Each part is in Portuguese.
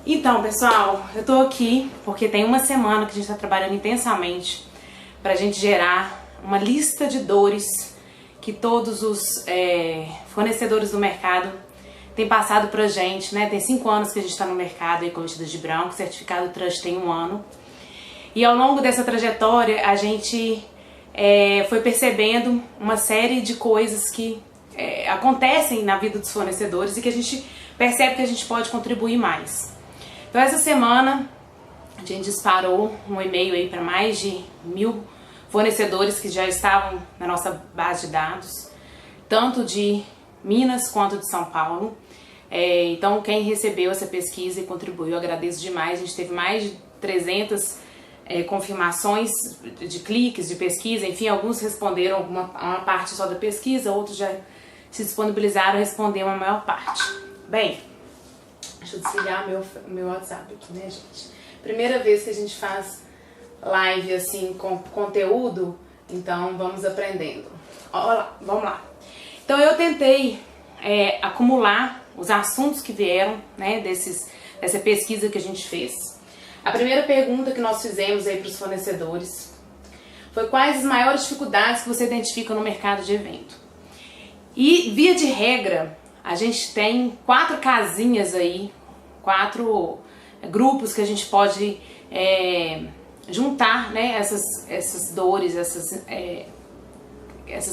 Então, pessoal, eu tô aqui porque tem uma semana que a gente tá trabalhando intensamente pra gente gerar uma lista de dores que todos os fornecedores do mercado têm passado pra gente, né? Tem 5 anos que a gente tá no mercado aí com vestidas de branco, certificado Trust tem 1 ano. E ao longo dessa trajetória a gente foi percebendo uma série de coisas que acontecem na vida dos fornecedores e que a gente percebe que a gente pode contribuir mais. Então essa semana a gente disparou um e-mail aí para mais de 1000 fornecedores que já estavam na nossa base de dados, tanto de Minas quanto de São Paulo. Então quem recebeu essa pesquisa e contribuiu, eu agradeço demais. A gente teve mais de 300 confirmações de cliques, de pesquisa, enfim, alguns responderam uma parte só da pesquisa, outros já se disponibilizaram a responder uma maior parte. Bem, deixa eu desligar meu WhatsApp aqui, né, gente? Primeira vez que a gente faz live assim com conteúdo, então vamos aprendendo. Olha, vamos lá. Então eu tentei acumular os assuntos que vieram, né, dessa pesquisa que a gente fez. A primeira pergunta que nós fizemos aí para os fornecedores foi: quais as maiores dificuldades que você identifica no mercado de evento? E via de regra, a gente tem 4 casinhas aí, 4 grupos que a gente pode juntar, né, essas dores, essas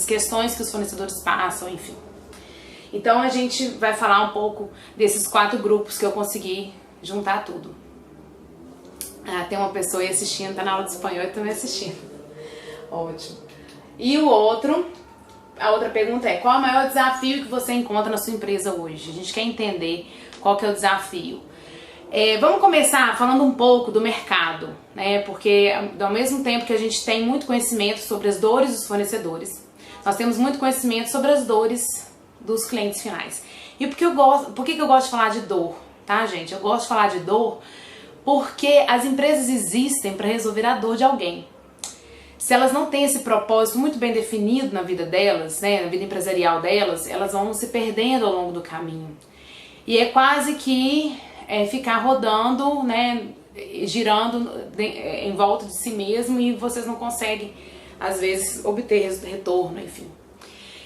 questões que os fornecedores passam, enfim. Então a gente vai falar um pouco desses 4 grupos que eu consegui juntar tudo. Tem uma pessoa aí assistindo, tá na aula de espanhol e também assistindo. Ótimo. E a outra pergunta é: qual é o maior desafio que você encontra na sua empresa hoje? A gente quer entender qual que é o desafio. Vamos começar falando um pouco do mercado, né? Porque ao mesmo tempo que a gente tem muito conhecimento sobre as dores dos fornecedores, nós temos muito conhecimento sobre as dores dos clientes finais. E por que eu gosto de falar de dor, tá, gente? Eu gosto de falar de dor porque as empresas existem para resolver a dor de alguém. Se elas não têm esse propósito muito bem definido na vida delas, né, na vida empresarial delas, elas vão se perdendo ao longo do caminho. E é quase que ficar rodando, né, girando em volta de si mesmo, e vocês não conseguem, às vezes, obter retorno, enfim.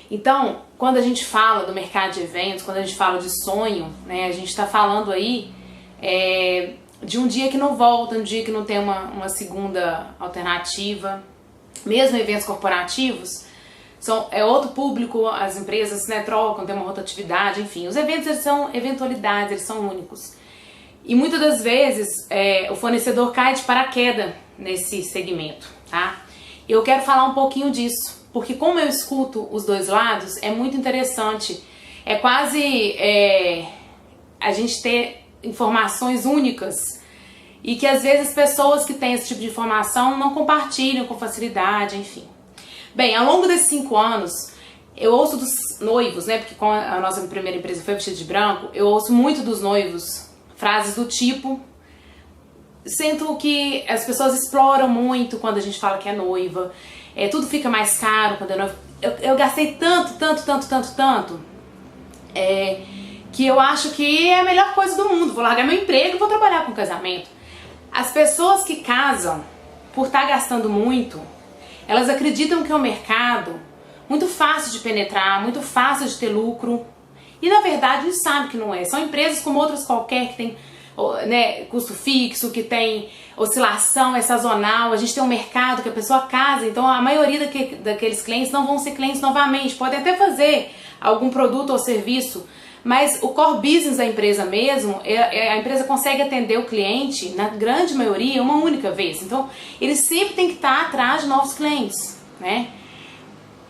Então, quando a gente fala do mercado de eventos, quando a gente fala de sonho, né, a gente está falando aí de um dia que não volta, um dia que não tem uma segunda alternativa. Mesmo eventos corporativos, é outro público, as empresas, né, trocam, tem uma rotatividade, enfim. Os eventos, eles são eventualidades, eles são únicos. E muitas das vezes o fornecedor cai de paraquedas nesse segmento, tá? Eu quero falar um pouquinho disso, porque como eu escuto os dois lados, é muito interessante. É quase a gente ter informações únicas e que às vezes as pessoas que têm esse tipo de informação não compartilham com facilidade, enfim. Bem, ao longo desses 5 anos, eu ouço dos noivos, né, porque com a nossa primeira empresa foi vestida de branco, eu ouço muito dos noivos frases do tipo: sinto que as pessoas exploram muito quando a gente fala que é noiva, tudo fica mais caro quando é noiva. Eu gastei tanto, que eu acho que é a melhor coisa do mundo, vou largar meu emprego e vou trabalhar com casamento. As pessoas que casam por estar gastando muito, elas acreditam que é um mercado muito fácil de penetrar, muito fácil de ter lucro, e na verdade a gente sabe que não é. São empresas como outras qualquer que tem, né, custo fixo, que tem oscilação, é sazonal. A gente tem um mercado que a pessoa casa, então a maioria daqueles clientes não vão ser clientes novamente, podem até fazer algum produto ou serviço, mas o core business da empresa mesmo, a empresa consegue atender o cliente, na grande maioria, uma única vez. Então, eles sempre têm que estar atrás de novos clientes, né?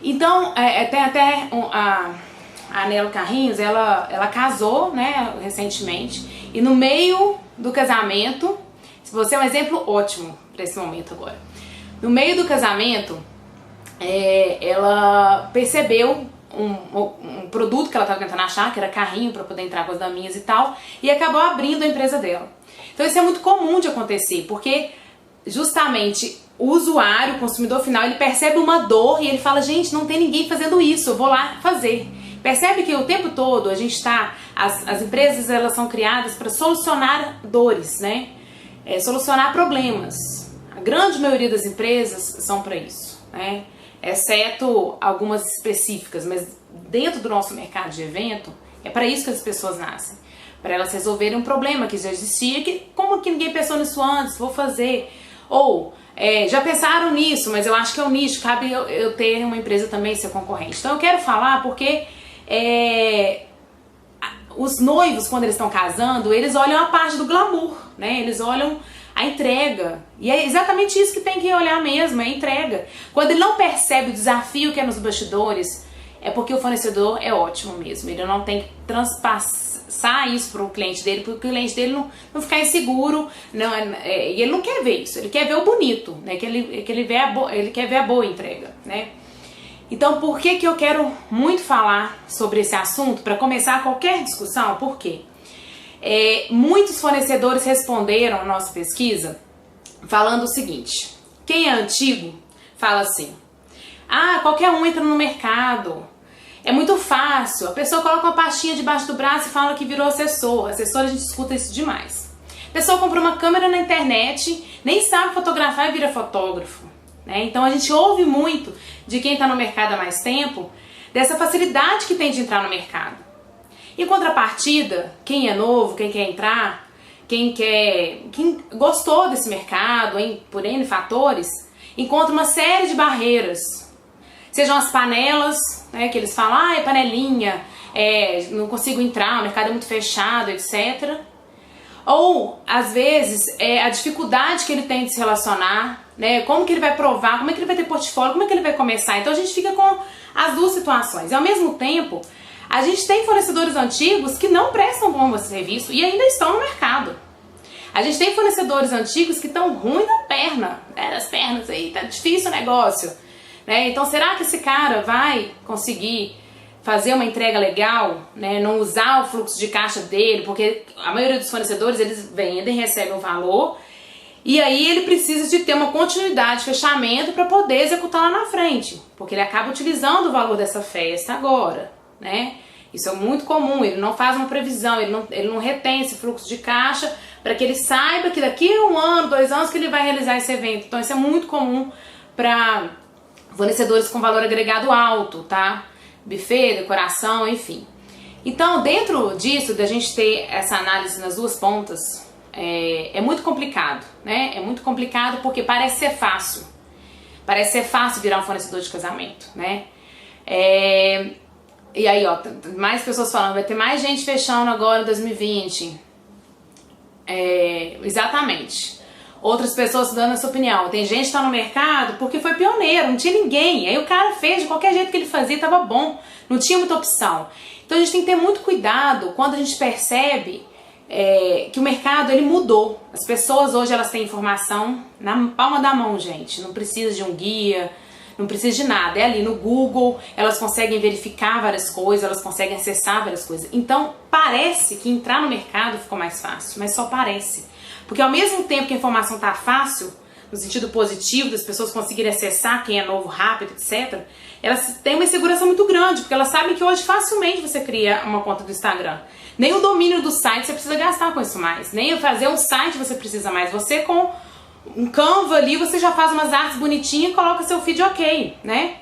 Então, tem até a Anelo Carrinhos, ela casou, né, recentemente, e no meio do casamento, você é um exemplo ótimo para esse momento agora. No meio do casamento, ela percebeu um produto que ela estava tentando achar, que era carrinho para poder entrar com as daminhas e tal, e acabou abrindo a empresa dela. Então isso é muito comum de acontecer, porque justamente o usuário, o consumidor final, ele percebe uma dor e ele fala: gente, não tem ninguém fazendo isso, eu vou lá fazer. Percebe que o tempo todo a gente está, as empresas elas são criadas para solucionar dores, né? Solucionar problemas. A grande maioria das empresas são para isso, né? Exceto algumas específicas, mas dentro do nosso mercado de evento, é para isso que as pessoas nascem. Para elas resolverem um problema que já existia, que como que ninguém pensou nisso antes, vou fazer. Ou, já pensaram nisso, mas eu acho que é um nicho, cabe eu ter uma empresa também ser concorrente. Então eu quero falar porque os noivos, quando eles estão casando, eles olham a parte do glamour, né? Eles olham a entrega. E é exatamente isso que tem que olhar mesmo, é a entrega. Quando ele não percebe o desafio que é nos bastidores, é porque o fornecedor é ótimo mesmo. Ele não tem que transpassar isso para o cliente dele, porque o cliente dele não ficar inseguro. E ele não quer ver isso, ele quer ver o bonito, né? Ele quer ver a boa entrega, né? Então, por que eu quero muito falar sobre esse assunto? Para começar qualquer discussão, por quê? Muitos fornecedores responderam a nossa pesquisa falando o seguinte: quem é antigo fala assim, qualquer um entra no mercado, é muito fácil, a pessoa coloca uma pastinha debaixo do braço e fala que virou assessor. Assessor, a gente escuta isso demais. A pessoa comprou uma câmera na internet, nem sabe fotografar e vira fotógrafo, né? Então a gente ouve muito de quem está no mercado há mais tempo dessa facilidade que tem de entrar no mercado. Em contrapartida, quem é novo, quem quer entrar, quem gostou desse mercado, por N fatores, encontra uma série de barreiras. Sejam as panelas, né, que eles falam, é panelinha, não consigo entrar, o mercado é muito fechado, etc. Ou, às vezes, a dificuldade que ele tem de se relacionar, né, como que ele vai provar, como é que ele vai ter portfólio, como é que ele vai começar. Então a gente fica com as duas situações. E ao mesmo tempo, a gente tem fornecedores antigos que não prestam bom serviço e ainda estão no mercado. A gente tem fornecedores antigos que estão ruim da perna, das pernas aí, tá difícil o negócio, né? Então será que esse cara vai conseguir fazer uma entrega legal, né? Não usar o fluxo de caixa dele, porque a maioria dos fornecedores eles vendem, recebem um valor e aí ele precisa de ter uma continuidade de fechamento para poder executar lá na frente, porque ele acaba utilizando o valor dessa festa agora, né? Isso é muito comum, ele não faz uma previsão, ele não retém esse fluxo de caixa para que ele saiba que daqui a 1 ano, 2 anos que ele vai realizar esse evento. Então isso é muito comum para fornecedores com valor agregado alto, tá? Buffet, decoração, enfim. Então dentro disso, da gente ter essa análise nas duas pontas, é muito complicado, né? É muito complicado porque parece ser fácil. Parece ser fácil virar um fornecedor de casamento, né? E aí, mais pessoas falando, vai ter mais gente fechando agora em 2020. Exatamente. Outras pessoas dando essa opinião. Tem gente que tá no mercado porque foi pioneiro, não tinha ninguém. Aí o cara fez de qualquer jeito que ele fazia, tava bom. Não tinha muita opção. Então a gente tem que ter muito cuidado quando a gente percebe que o mercado ele mudou. As pessoas hoje elas têm informação na palma da mão, gente. Não precisa de um guia, não precisa de nada, é ali no Google, elas conseguem verificar várias coisas, elas conseguem acessar várias coisas. Então parece que entrar no mercado ficou mais fácil, mas só parece. Porque ao mesmo tempo que a informação tá fácil, no sentido positivo, das pessoas conseguirem acessar quem é novo, rápido, etc., elas têm uma insegurança muito grande, porque elas sabem que hoje facilmente você cria uma conta do Instagram. Nem o domínio do site você precisa gastar com isso mais, nem fazer um site você precisa mais. Você com um Canva ali, você já faz umas artes bonitinhas e coloca seu feed ok, né?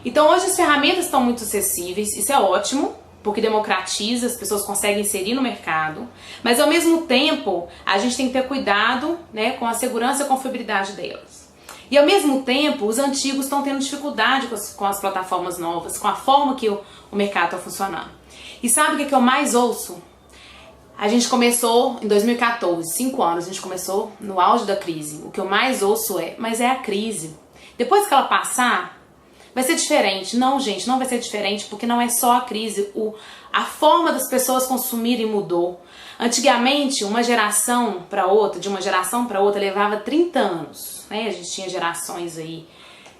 Então hoje as ferramentas estão muito acessíveis, isso é ótimo, porque democratiza, as pessoas conseguem inserir no mercado, mas ao mesmo tempo a gente tem que ter cuidado, né, com a segurança e a confiabilidade delas. E ao mesmo tempo os antigos estão tendo dificuldade com as plataformas novas, com a forma que o mercado está funcionando. E sabe o que eu mais ouço? A gente começou em 2014, 5 anos, a gente começou no auge da crise. O que eu mais ouço mas é a crise. Depois que ela passar, vai ser diferente. Não, gente, não vai ser diferente, porque não é só a crise. A forma das pessoas consumirem mudou. Antigamente, uma geração para outra, de uma geração para outra, levava 30 anos. Né? A gente tinha gerações aí,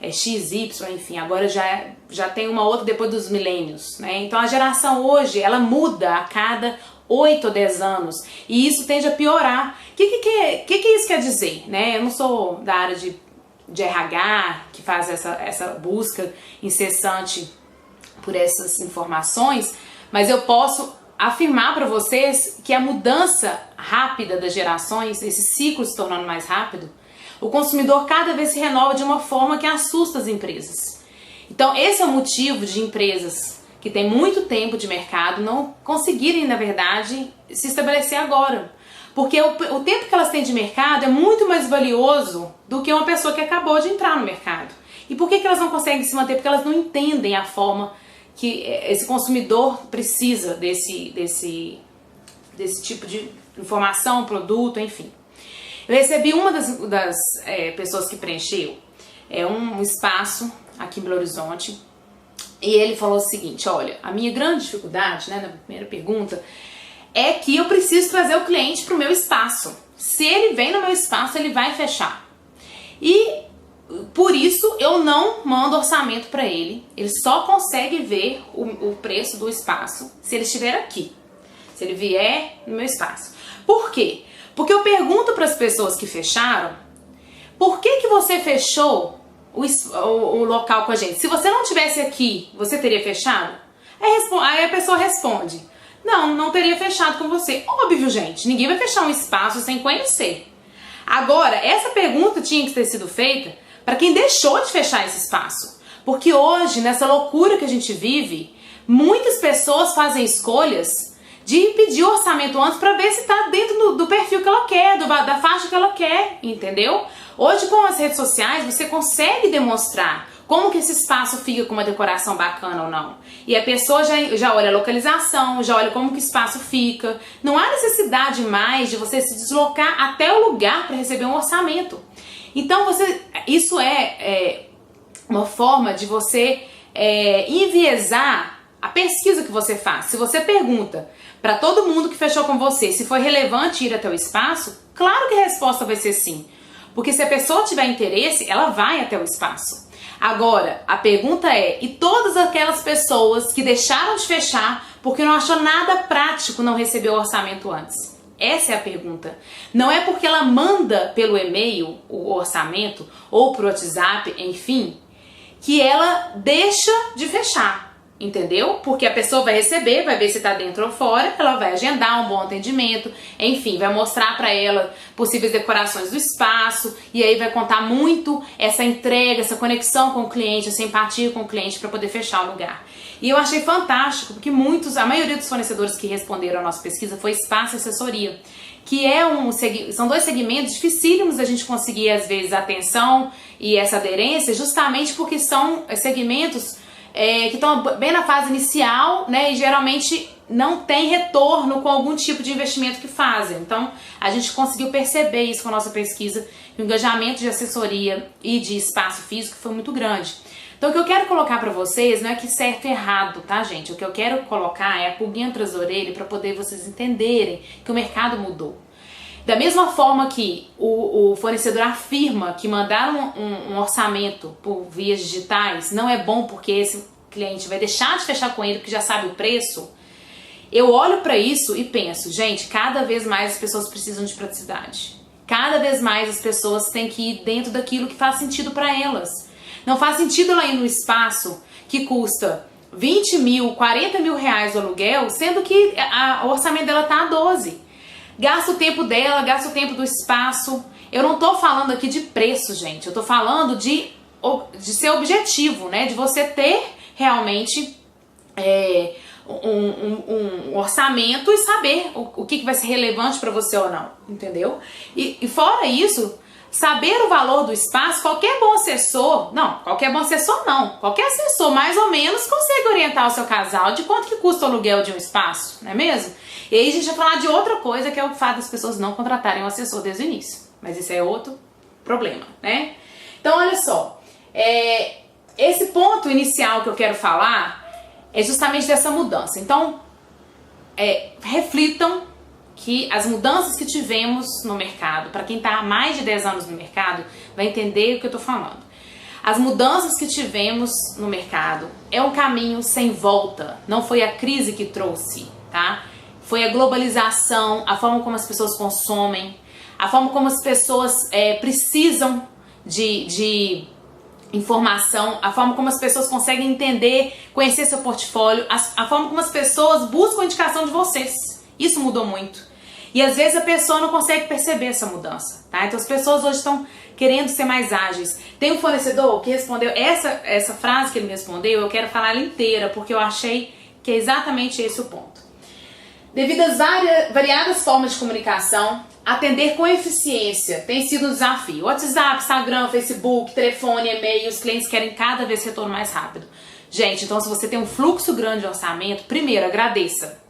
X, Y, enfim, agora já tem uma outra depois dos milênios. Né? Então a geração hoje, ela muda a cada 8 ou 10 anos, e isso tende a piorar. O que isso quer dizer? Né? Eu não sou da área de RH, que faz essa busca incessante por essas informações, mas eu posso afirmar para vocês que a mudança rápida das gerações, esse ciclo se tornando mais rápido, o consumidor cada vez se renova de uma forma que assusta as empresas. Então esse é o motivo de empresas que têm muito tempo de mercado não conseguirem, na verdade, se estabelecer agora. Porque o tempo que elas têm de mercado é muito mais valioso do que uma pessoa que acabou de entrar no mercado. E por que elas não conseguem se manter? Porque elas não entendem a forma que esse consumidor precisa desse tipo de informação, produto, enfim. Eu recebi uma das pessoas que preencheu um espaço aqui em Belo Horizonte e ele falou o seguinte: olha, a minha grande dificuldade, né, na primeira pergunta, é que eu preciso trazer o cliente para o meu espaço. Se ele vem no meu espaço, ele vai fechar. E por isso eu não mando orçamento para ele. Ele só consegue ver o preço do espaço se ele estiver aqui, se ele vier no meu espaço. Por quê? Porque eu pergunto para as pessoas que fecharam: por que você fechou o local com a gente? Se você não tivesse aqui, você teria fechado? Aí a pessoa responde: não teria fechado com você. Óbvio, gente, ninguém vai fechar um espaço sem conhecer. Agora, essa pergunta tinha que ter sido feita para quem deixou de fechar esse espaço. Porque hoje, nessa loucura que a gente vive, muitas pessoas fazem escolhas de pedir orçamento antes para ver se está dentro do perfil que ela quer, da faixa que ela quer, entendeu? Hoje, com as redes sociais, você consegue demonstrar como que esse espaço fica com uma decoração bacana ou não. E a pessoa já olha a localização, já olha como que o espaço fica. Não há necessidade mais de você se deslocar até o lugar para receber um orçamento. Então, isso é uma forma de você enviesar a pesquisa que você faz. Se você pergunta para todo mundo que fechou com você se foi relevante ir até o espaço, claro que a resposta vai ser sim. Porque se a pessoa tiver interesse, ela vai até o espaço. Agora, a pergunta é: e todas aquelas pessoas que deixaram de fechar porque não achou nada prático não receber o orçamento antes? Essa é a pergunta. Não é porque ela manda pelo e-mail o orçamento ou pro WhatsApp, enfim, que ela deixa de fechar. Entendeu? Porque a pessoa vai receber, vai ver se tá dentro ou fora, ela vai agendar um bom atendimento, enfim, vai mostrar para ela possíveis decorações do espaço, e aí vai contar muito essa entrega, essa conexão com o cliente, essa empatia com o cliente para poder fechar o lugar. E eu achei fantástico, porque a maioria dos fornecedores que responderam à nossa pesquisa foi espaço e assessoria, que são dois segmentos dificílimos da gente conseguir, às vezes, atenção e essa aderência, justamente porque são segmentos que estão bem na fase inicial, né, e geralmente não tem retorno com algum tipo de investimento que fazem. Então, a gente conseguiu perceber isso com a nossa pesquisa, que o engajamento de assessoria e de espaço físico foi muito grande. Então, o que eu quero colocar para vocês não é que certo e errado, tá, gente? O que eu quero colocar é a pulguinha atrás da orelha para poder vocês entenderem que o mercado mudou. Da mesma forma que o fornecedor afirma que mandar um orçamento por vias digitais não é bom porque esse cliente vai deixar de fechar com ele porque já sabe o preço, eu olho para isso e penso: gente, cada vez mais as pessoas precisam de praticidade. Cada vez mais as pessoas têm que ir dentro daquilo que faz sentido para elas. Não faz sentido ela ir no espaço que custa 20 mil, 40 mil reais o aluguel, sendo que o orçamento dela tá a 12. Gasta o tempo dela, gasta o tempo do espaço. Eu não tô falando aqui de preço, gente. Eu tô falando de ser objetivo, né? De você ter realmente um orçamento e saber o que vai ser relevante para você ou não, entendeu? E fora isso, saber o valor do espaço, qualquer bom assessor mais ou menos consegue orientar o seu casal de quanto que custa o aluguel de um espaço, não é mesmo? E aí a gente vai falar de outra coisa, que é o fato das pessoas não contratarem um assessor desde o início. Mas isso é outro problema, né? Então, olha só, esse ponto inicial que eu quero falar é justamente dessa mudança. Então, reflitam que as mudanças que tivemos no mercado, para quem está há mais de 10 anos no mercado, vai entender o que eu estou falando. As mudanças que tivemos no mercado é um caminho sem volta, não foi a crise que trouxe, tá? Foi a globalização, a forma como as pessoas consomem, a forma como as pessoas precisam de informação, a forma como as pessoas conseguem entender, conhecer seu portfólio, a forma como as pessoas buscam a indicação de vocês. Isso mudou muito. E às vezes a pessoa não consegue perceber essa mudança, tá? Então as pessoas hoje estão querendo ser mais ágeis. Tem um fornecedor que respondeu essa frase que ele me respondeu, eu quero falar ela inteira, porque eu achei que é exatamente esse o ponto. Devido às variadas formas de comunicação, atender com eficiência tem sido um desafio. WhatsApp, Instagram, Facebook, telefone, e-mail, os clientes querem cada vez retorno mais rápido. Gente, então se você tem um fluxo grande de orçamento, primeiro, agradeça.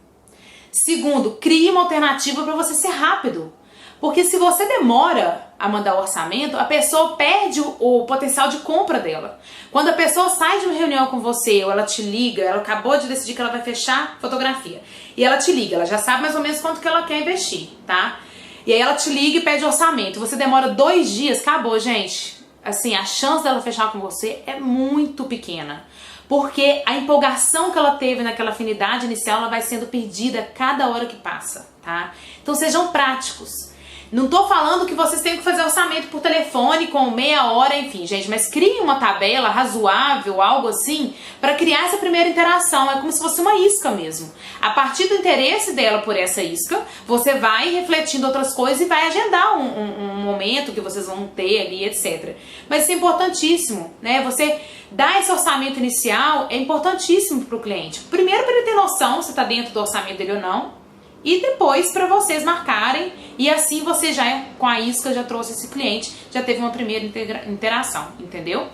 Segundo, crie uma alternativa para você ser rápido. Porque se você demora a mandar o orçamento, a pessoa perde o potencial de compra dela. Quando a pessoa sai de uma reunião com você, ou ela te liga, ela acabou de decidir que ela vai fechar fotografia, e ela te liga, ela já sabe mais ou menos quanto que ela quer investir, tá? E aí ela te liga e pede orçamento, você demora 2 dias, acabou, gente. Assim, a chance dela fechar com você é muito pequena. Porque a empolgação que ela teve naquela afinidade inicial, ela vai sendo perdida a cada hora que passa, tá? Então sejam práticos. Não tô falando que vocês têm que fazer orçamento por telefone com meia hora, enfim, gente, mas criem uma tabela razoável, algo assim, para criar essa primeira interação. É como se fosse uma isca mesmo. A partir do interesse dela por essa isca, você vai refletindo outras coisas e vai agendar um momento que vocês vão ter ali, etc. Mas isso é importantíssimo, né? Você dar esse orçamento inicial é importantíssimo para o cliente. Primeiro, para ele ter noção se está dentro do orçamento dele ou não. E depois para vocês marcarem, e assim você já, com a isca, já trouxe esse cliente, já teve uma primeira interação, entendeu?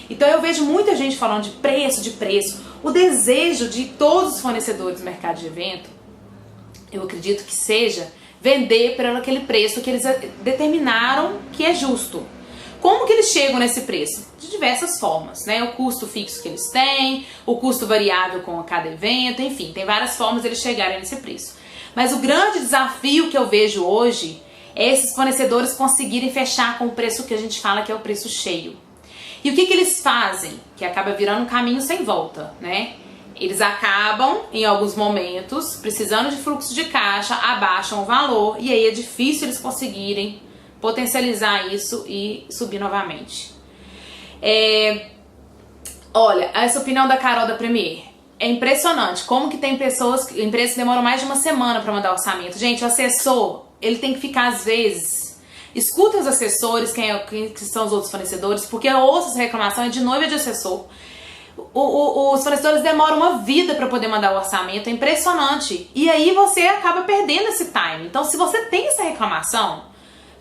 Então eu vejo muita gente falando de preço. O desejo de todos os fornecedores do mercado de evento, eu acredito que seja vender por aquele preço que eles determinaram que é justo. Como que eles chegam nesse preço? De diversas formas, né? O custo fixo que eles têm, o custo variável com cada evento, enfim, tem várias formas de eles chegarem nesse preço. Mas o grande desafio que eu vejo hoje é esses fornecedores conseguirem fechar com o preço que a gente fala que é o preço cheio. E o que eles fazem? Que acaba virando um caminho sem volta, né? Eles acabam, em alguns momentos, precisando de fluxo de caixa, abaixam o valor e aí é difícil eles conseguirem potencializar isso e subir novamente. Olha, essa opinião da Carol da Premier. É impressionante como que tem empresas que demoram mais de uma semana para mandar orçamento. Gente, o assessor, ele tem que ficar às vezes... Escutem os assessores, quem são os outros fornecedores, porque eu ouço essa reclamação, é de noiva de assessor. Os fornecedores demoram uma vida para poder mandar o orçamento, é impressionante. E aí você acaba perdendo esse time. Então, se você tem essa reclamação,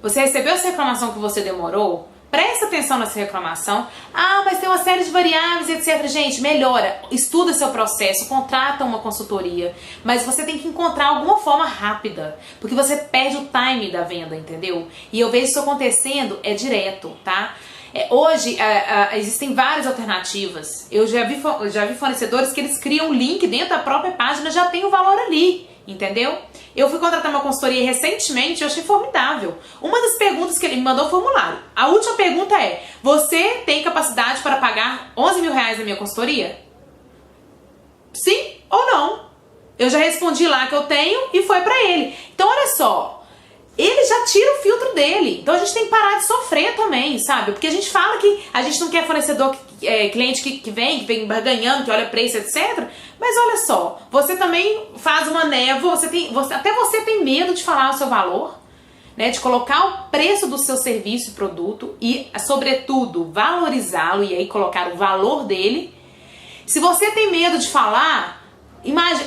você recebeu essa reclamação que você demorou, presta atenção nessa reclamação. Ah, mas tem uma série de variáveis, etc. Gente, melhora, estuda seu processo, contrata uma consultoria. Mas você tem que encontrar alguma forma rápida, porque você perde o time da venda, entendeu? E eu vejo isso acontecendo, direto, tá? Hoje existem várias alternativas. Eu já vi fornecedores que eles criam um link dentro da própria página, já tem o valor ali, entendeu? Eu fui contratar uma consultoria recentemente, eu achei formidável. Uma das perguntas que ele me mandou foi o formulário. A última pergunta é: você tem capacidade para pagar 11 mil reais na minha consultoria? Sim ou não? Eu já respondi lá que eu tenho e foi pra ele. Então olha só, ele já tira o filtro dele. Então a gente tem que parar de sofrer também, sabe? Porque a gente fala que a gente não quer fornecedor, cliente que vem ganhando, que olha preço, etc. Mas olha só, você também faz uma névoa, até você tem medo de falar o seu valor, né? De colocar o preço do seu serviço e produto e, sobretudo, valorizá-lo e aí colocar o valor dele. Se você tem medo de falar,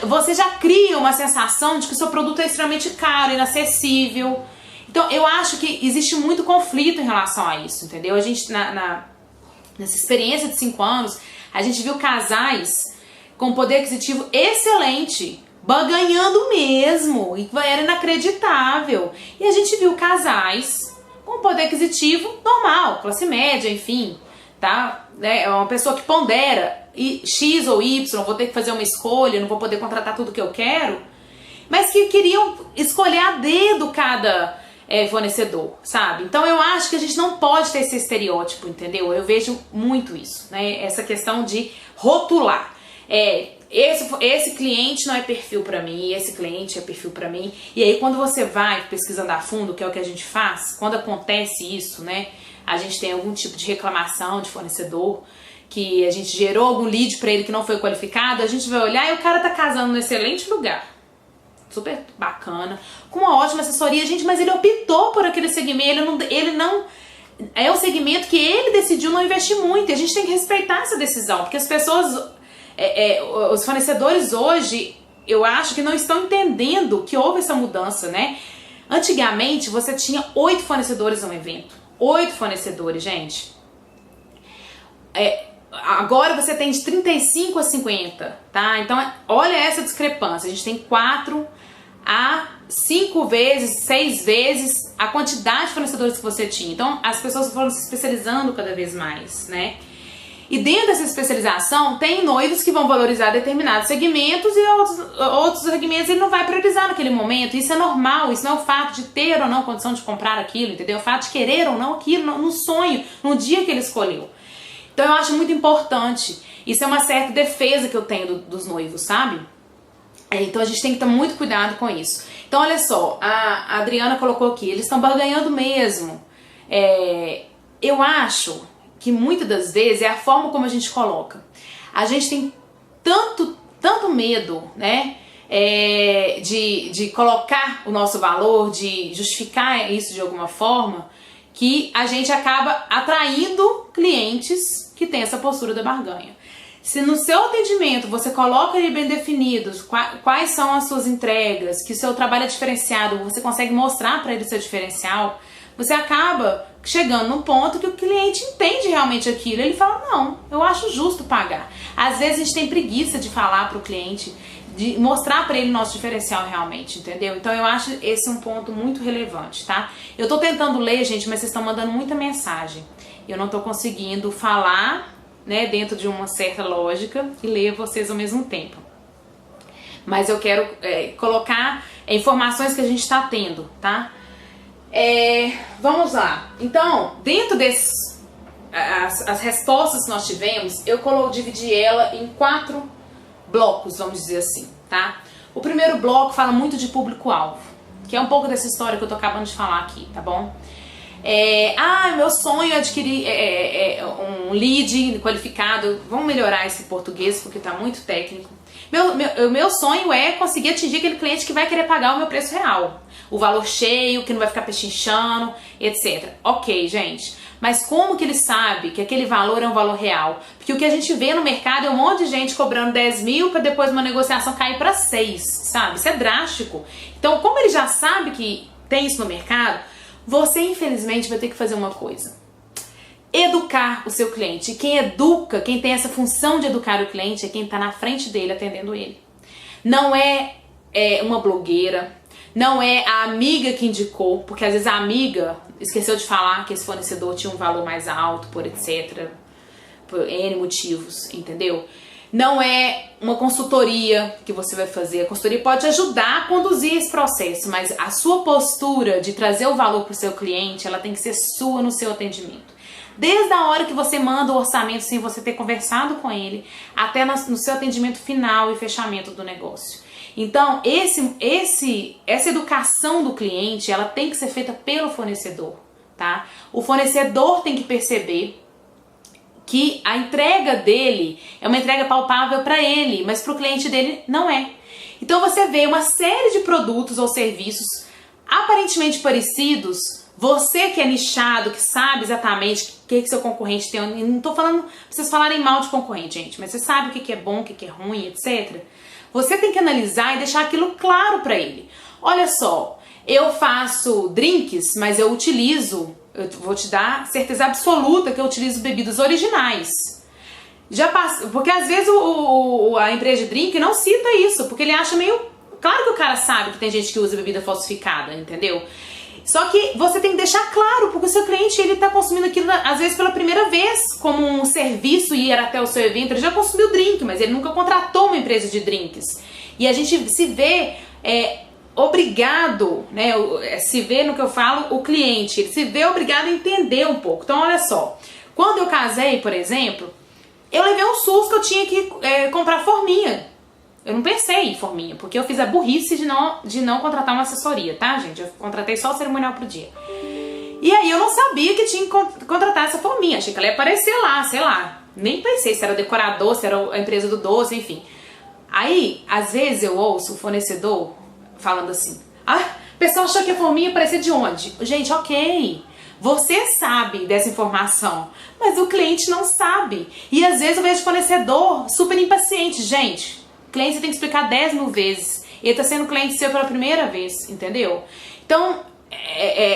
você já cria uma sensação de que o seu produto é extremamente caro, inacessível. Então eu acho que existe muito conflito em relação a isso, entendeu? A gente, nessa experiência de 5 anos, a gente viu casais com poder aquisitivo excelente, ganhando mesmo, e era inacreditável. E a gente viu casais com poder aquisitivo normal, classe média, enfim, tá? É uma pessoa que pondera e X ou Y, vou ter que fazer uma escolha, não vou poder contratar tudo que eu quero, mas que queriam escolher a dedo cada fornecedor, sabe? Então eu acho que a gente não pode ter esse estereótipo, entendeu? Eu vejo muito isso, né? Essa questão de rotular. esse cliente não é perfil pra mim, esse cliente é perfil pra mim. E aí quando você vai pesquisando a fundo, que é o que a gente faz, quando acontece isso, né, a gente tem algum tipo de reclamação de fornecedor, que a gente gerou algum lead pra ele que não foi qualificado, a gente vai olhar e o cara tá casando num excelente lugar, super bacana, com uma ótima assessoria, gente, mas ele optou por aquele segmento, ele não é o segmento que ele decidiu não investir muito, e a gente tem que respeitar essa decisão, porque as pessoas, os fornecedores hoje, eu acho que não estão entendendo que houve essa mudança, né? Antigamente você tinha 8 fornecedores no evento, 8 fornecedores, gente. Agora você tem de 35 a 50, tá? Então, olha essa discrepância. A gente tem 4 a 5 vezes, 6 vezes a quantidade de fornecedores que você tinha. Então, as pessoas foram se especializando cada vez mais, né? E dentro dessa especialização, tem noivos que vão valorizar determinados segmentos e outros segmentos ele não vai priorizar naquele momento. Isso é normal, isso não é o fato de ter ou não condição de comprar aquilo, entendeu? É o fato de querer ou não aquilo no sonho, no dia que ele escolheu. Então eu acho muito importante, isso é uma certa defesa que eu tenho dos noivos, sabe? Então a gente tem que ter muito cuidado com isso. Então olha só, a Adriana colocou aqui, eles estão barganhando mesmo. Eu acho que muitas das vezes é a forma como a gente coloca. A gente tem tanto medo, né, de colocar o nosso valor, de justificar isso de alguma forma, que a gente acaba atraindo clientes que têm essa postura da barganha. Se no seu atendimento você coloca ali bem definidos quais são as suas entregas, que o seu trabalho é diferenciado, você consegue mostrar para ele o seu diferencial, você acaba chegando num ponto que o cliente entende realmente aquilo. Ele fala, não, eu acho justo pagar. Às vezes a gente tem preguiça de falar para o cliente, de mostrar para ele o nosso diferencial realmente, entendeu? Então eu acho esse um ponto muito relevante, tá? Eu tô tentando ler, gente, mas vocês estão mandando muita mensagem. Eu não tô conseguindo falar, né, dentro de uma certa lógica e ler vocês ao mesmo tempo. Mas eu quero colocar informações que a gente tá tendo, tá? Vamos lá. Então, dentro desses as respostas que nós tivemos, eu dividi ela em 4 blocos, vamos dizer assim, tá? O primeiro bloco fala muito de público-alvo, que é um pouco dessa história que eu tô acabando de falar aqui, tá bom? Meu sonho é adquirir um lead qualificado. Vamos melhorar esse português porque tá muito técnico. Meu sonho é conseguir atingir aquele cliente que vai querer pagar o meu preço real, o valor cheio, que não vai ficar pechinchando, etc. Ok, gente, mas como que ele sabe que aquele valor é um valor real? Porque o que a gente vê no mercado é um monte de gente cobrando 10 mil para depois uma negociação cair para 6, sabe? Isso é drástico. Então, como ele já sabe que tem isso no mercado, você infelizmente vai ter que fazer uma coisa: educar o seu cliente. E quem educa, quem tem essa função de educar o cliente é quem está na frente dele atendendo ele. Não é uma blogueira, não é a amiga que indicou, porque às vezes a amiga esqueceu de falar que esse fornecedor tinha um valor mais alto, por etc, por N motivos, entendeu? Não é uma consultoria que você vai fazer. A consultoria pode ajudar a conduzir esse processo, mas a sua postura de trazer o valor para o seu cliente, ela tem que ser sua no seu atendimento. Desde a hora que você manda o orçamento sem você ter conversado com ele, até no seu atendimento final e fechamento do negócio. Então, essa educação do cliente, ela tem que ser feita pelo fornecedor, tá? O fornecedor tem que perceber que a entrega dele é uma entrega palpável para ele, mas para o cliente dele não é. Então você vê uma série de produtos ou serviços aparentemente parecidos, você que é nichado, que sabe exatamente o que seu concorrente tem, eu não tô falando pra vocês falarem mal de concorrente, gente, mas você sabe o que é bom, o que é ruim, etc. Você tem que analisar e deixar aquilo claro para ele. Olha só, eu faço drinks, mas eu vou te dar certeza absoluta que eu utilizo bebidas originais. Porque às vezes a empresa de drink não cita isso, porque ele acha meio... Claro que o cara sabe que tem gente que usa bebida falsificada, entendeu? Só que você tem que deixar claro, porque o seu cliente, ele tá consumindo aquilo, às vezes, pela primeira vez, como um serviço, e ir até o seu evento. Ele já consumiu drink, mas ele nunca contratou uma empresa de drinks. E a gente se vê obrigado, né? Se vê no que eu falo, o cliente, ele se vê obrigado a entender um pouco. Então, olha só, quando eu casei, por exemplo, eu levei um susto que eu tinha que comprar forminha. Eu não pensei em forminha, porque eu fiz a burrice de não contratar uma assessoria, tá, gente? Eu contratei só o cerimonial pro dia. E aí eu não sabia que tinha que contratar essa forminha. Achei que ela ia aparecer lá, sei lá. Nem pensei se era decorador, se era a empresa do doce, enfim. Aí, às vezes eu ouço o fornecedor falando assim: ah, o pessoal achou que a forminha ia aparecer de onde? Gente, ok. Você sabe dessa informação, mas o cliente não sabe. E às vezes eu vejo fornecedor super impaciente. Gente, o cliente você tem que explicar 10 mil vezes. Ele tá sendo cliente seu pela primeira vez, entendeu? Então,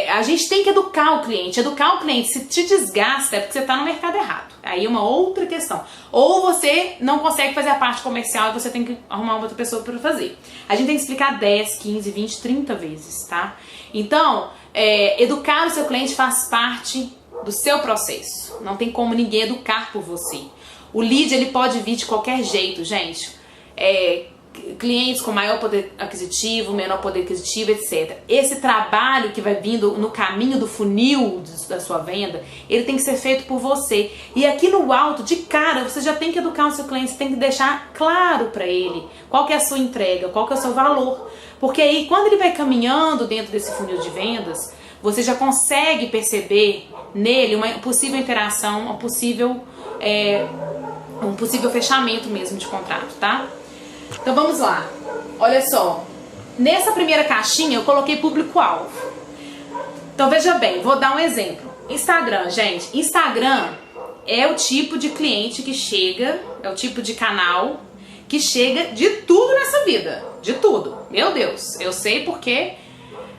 a gente tem que educar o cliente. Educar o cliente, se te desgasta, é porque você tá no mercado errado. Aí é uma outra questão. Ou você não consegue fazer a parte comercial e você tem que arrumar uma outra pessoa para fazer. A gente tem que explicar 10, 15, 20, 30 vezes, tá? Então, educar o seu cliente faz parte do seu processo. Não tem como ninguém educar por você. O lead, ele pode vir de qualquer jeito, gente. Clientes com maior poder aquisitivo, menor poder aquisitivo, etc. Esse trabalho que vai vindo no caminho do funil da sua venda, ele tem que ser feito por você. E aqui no alto, de cara, você já tem que educar o seu cliente, você tem que deixar claro para ele qual que é a sua entrega, qual que é o seu valor. Porque aí, quando ele vai caminhando dentro desse funil de vendas, você já consegue perceber nele uma possível interação, um possível fechamento mesmo de contrato, tá? Então vamos lá, olha só, nessa primeira caixinha eu coloquei público-alvo. Então veja bem, vou dar um exemplo. Instagram, gente, Instagram é o tipo de cliente que chega, é o tipo de canal que chega de tudo nessa vida, de tudo. Meu Deus, eu sei porque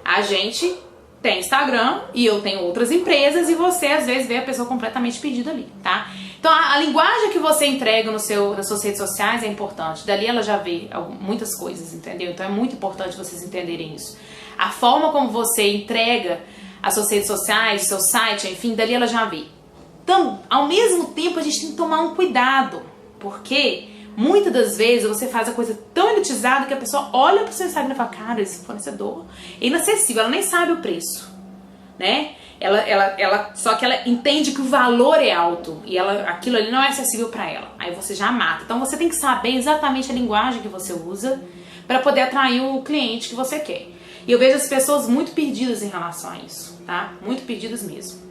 a gente tem Instagram e eu tenho outras empresas e você às vezes vê a pessoa completamente perdida ali, tá? Então a linguagem que você entrega nas suas redes sociais é importante. Dali ela já vê muitas coisas, entendeu? Então é muito importante vocês entenderem isso. A forma como você entrega as suas redes sociais, seu site, enfim, dali ela já vê. Então, ao mesmo tempo, a gente tem que tomar um cuidado, porque muitas das vezes você faz a coisa tão elitizada que a pessoa olha pro seu Instagram e fala: cara, esse fornecedor é inacessível, ela nem sabe o preço, né? Só que ela entende que o valor é alto e aquilo ali não é acessível para ela. Aí você já mata. Então você tem que saber exatamente a linguagem que você usa para poder atrair o cliente que você quer. E eu vejo as pessoas muito perdidas em relação a isso, tá? Muito perdidas mesmo.